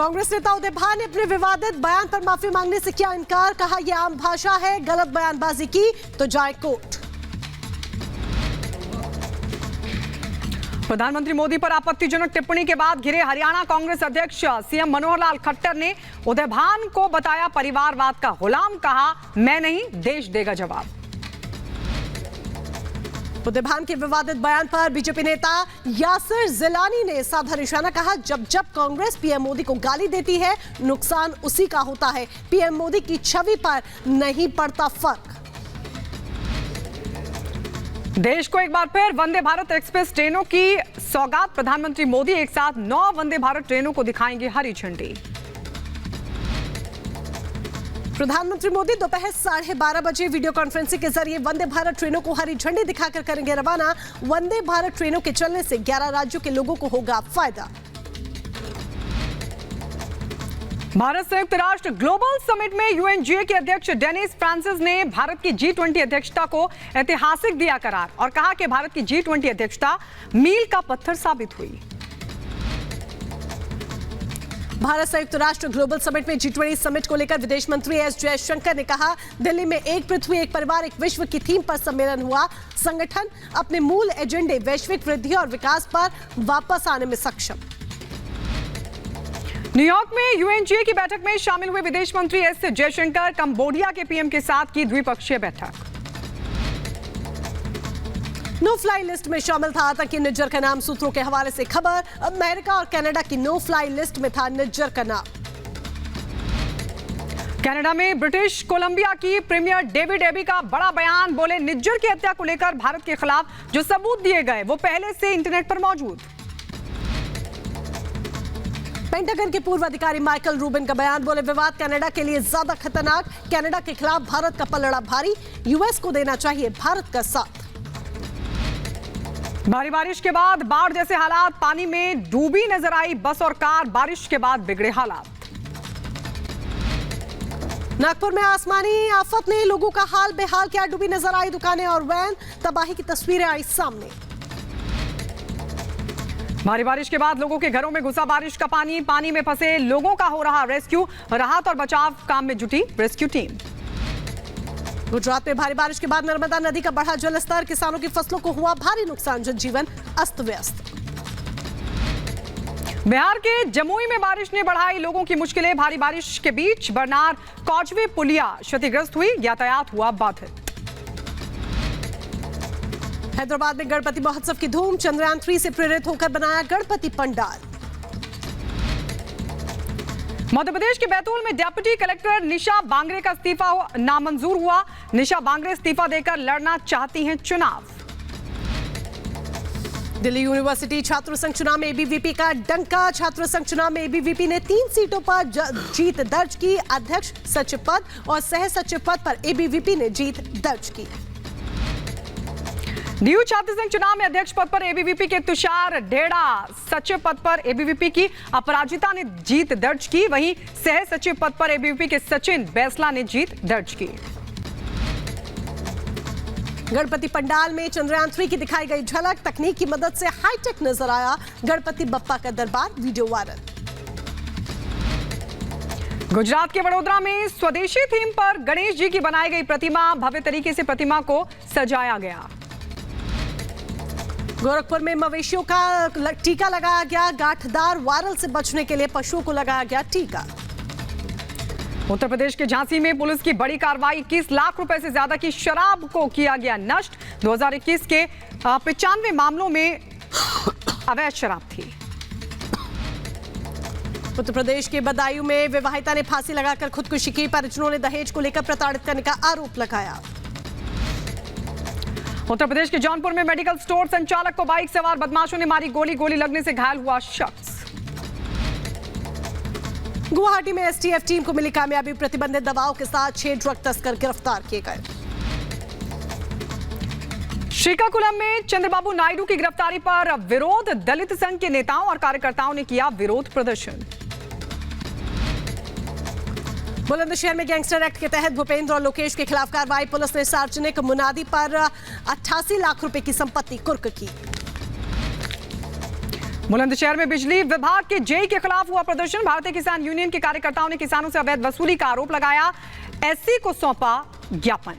कांग्रेस नेता उदय भान ने अपने विवादित बयान पर माफी मांगने से किया इनकार, कहा यह आम भाषा है, गलत बयानबाजी की तो जाए कोर्ट। प्रधानमंत्री मोदी पर आपत्तिजनक टिप्पणी के बाद घिरे हरियाणा कांग्रेस अध्यक्ष सीएम मनोहर लाल खट्टर ने उदय भान को बताया परिवारवाद का गुलाम, कहा मैं नहीं देश देगा जवाब। उदय भान के विवादित बयान पर बीजेपी नेता यासिर जिलानी ने साधा निशाना, कहा जब जब कांग्रेस पीएम मोदी को गाली देती है नुकसान उसी का होता है, पीएम मोदी की छवि पर नहीं पड़ता फर्क। देश को एक बार फिर वंदे भारत एक्सप्रेस ट्रेनों की सौगात, प्रधानमंत्री मोदी एक साथ 9 वंदे भारत ट्रेनों को दिखाएंगे हरी झंडी। प्रधानमंत्री मोदी दोपहर 12:30 बजे वीडियो कॉन्फ्रेंसिंग के जरिए वंदे भारत ट्रेनों को हरी झंडी दिखाकर करेंगे रवाना। वंदे भारत ट्रेनों के चलने से 11 राज्यों के लोगों को होगा फायदा। भारत संयुक्त राष्ट्र ग्लोबल समिट में यूएनजीए के अध्यक्ष डेनिस फ्रांसिस ने भारत की G20 अध्यक्षता को ऐतिहासिक दिया करार और कहा कि भारत की G20 अध्यक्षता मील का पत्थर साबित हुई। भारत संयुक्त राष्ट्र ग्लोबल समिट में G20 समिट को लेकर विदेश मंत्री एस जयशंकर ने कहा, दिल्ली में एक पृथ्वी एक परिवार एक विश्व की थीम पर सम्मेलन हुआ। संगठन अपने मूल एजेंडे वैश्विक वृद्धि और विकास पर वापस आने में सक्षम। न्यूयॉर्क में यूएनजीए की बैठक में शामिल हुए विदेश मंत्री एस जयशंकर कंबोडिया के पीएम के साथ की द्विपक्षीय बैठक। नो फ्लाई लिस्ट में शामिल था आतंकी निज्जर का नाम, सूत्रों के हवाले से खबर। अमेरिका और कनाडा की नो फ्लाई लिस्ट में था निज्जर का नाम। कनाडा में ब्रिटिश कोलंबिया की प्रीमियर डेविड एबी का बड़ा बयान, बोले निज्जर की हत्या को लेकर भारत के खिलाफ जो सबूत दिए गए वो पहले से इंटरनेट पर मौजूद। पेंटागन के पूर्व अधिकारी माइकल रूबिन का बयान, बोले विवाद कनाडा के लिए ज्यादा खतरनाक, कनाडा के खिलाफ भारत का पलड़ा भारी, यूएस को देना चाहिए भारत का साथ। भारी बारिश के बाद बाढ़ जैसे हालात, पानी में डूबी नजर आई बस और कार, बारिश के बाद बिगड़े हालात। नागपुर में आसमानी आफत ने लोगों का हाल बेहाल किया, डूबी नजर आई दुकानें और वैन, तबाही की तस्वीरें आई सामने। भारी बारिश के बाद लोगों के घरों में घुसा बारिश का पानी, पानी में फंसे लोगों का हो रहा रेस्क्यू, राहत और बचाव काम में जुटी रेस्क्यू टीम। गुजरात में भारी बारिश के बाद नर्मदा नदी का बढ़ा जलस्तर, किसानों की फसलों को हुआ भारी नुकसान, जनजीवन अस्त व्यस्त। बिहार के जमुई में बारिश ने बढ़ाई लोगों की मुश्किलें, भारी बारिश के बीच बरनार कॉजवे पुलिया क्षतिग्रस्त हुई, यातायात हुआ बाधित। हैदराबाद में गणपति महोत्सव की धूम, चंद्रयान 3 से प्रेरित होकर बनाया गणपति पंडाल। मध्य प्रदेश के बैतूल में डिप्टी कलेक्टर निशा बांगरे का इस्तीफा नामंजूर हुआ। निशा बांगरे इस्तीफा देकर लड़ना चाहती हैं चुनाव। दिल्ली यूनिवर्सिटी छात्र संघ चुनाव में एबीवीपी का डंका, छात्र संघ चुनाव में एबीवीपी ने 3 सीटों पर जीत दर्ज की, अध्यक्ष सचिव पद और सह सचिव पद पर एबीवीपी ने जीत दर्ज की। डीयू छात्र संघ चुनाव में अध्यक्ष पद पर एबीवीपी के तुषार ढेड़ा, सचिव पद पर एबीवीपी की अपराजिता ने जीत दर्ज की, वहीं सह सचिव पद पर एबीवीपी के सचिन बैसला ने जीत दर्ज की। गणपति पंडाल में चंद्रयान 3 की दिखाई गई झलक, तकनीक की मदद से हाईटेक नजर आया गणपति बप्पा का दरबार, वीडियो वायरल। गुजरात के वडोदरा में स्वदेशी थीम पर गणेश जी की बनाई गई प्रतिमा, भव्य तरीके से प्रतिमा को सजाया गया। गोरखपुर में मवेशियों का टीका लगाया गया, गांठदार वायरल से बचने के लिए पशुओं को लगाया गया टीका। उत्तर प्रदेश के झांसी में पुलिस की बड़ी कार्रवाई, 21 लाख रुपए से ज्यादा की शराब को किया गया नष्ट। 2021 के 95 मामलों में अवैध शराब थी। उत्तर प्रदेश के बदायूं में विवाहिता ने फांसी लगाकर खुदकुशी की, परिजनों ने दहेज को लेकर प्रताड़ित करने का आरोप लगाया। उत्तर प्रदेश के जौनपुर में मेडिकल स्टोर संचालक को बाइक सवार बदमाशों ने मारी गोली, गोली लगने से घायल हुआ शख्स। गुवाहाटी में एसटीएफ टीम को मिली कामयाबी, प्रतिबंधित दवाओं के साथ 6 ड्रग तस्कर गिरफ्तार किए गए। श्रीकाकुलम में चंद्रबाबू नायडू की गिरफ्तारी पर विरोध, दलित संघ के नेताओं और कार्यकर्ताओं ने किया विरोध प्रदर्शन। बुलंदशहर में गैंगस्टर एक्ट के तहत भूपेंद्र और लोकेश के खिलाफ कार्रवाई, पुलिस ने सार्वजनिक मुनादी पर 88 लाख रुपए की संपत्ति कुर्क की। बुलंदशहर में बिजली विभाग के जेई के खिलाफ हुआ प्रदर्शन। भारतीय किसान यूनियन के कार्यकर्ताओं ने किसानों से अवैध वसूली का आरोप लगाया। एससी को सौंपा ज्ञापन।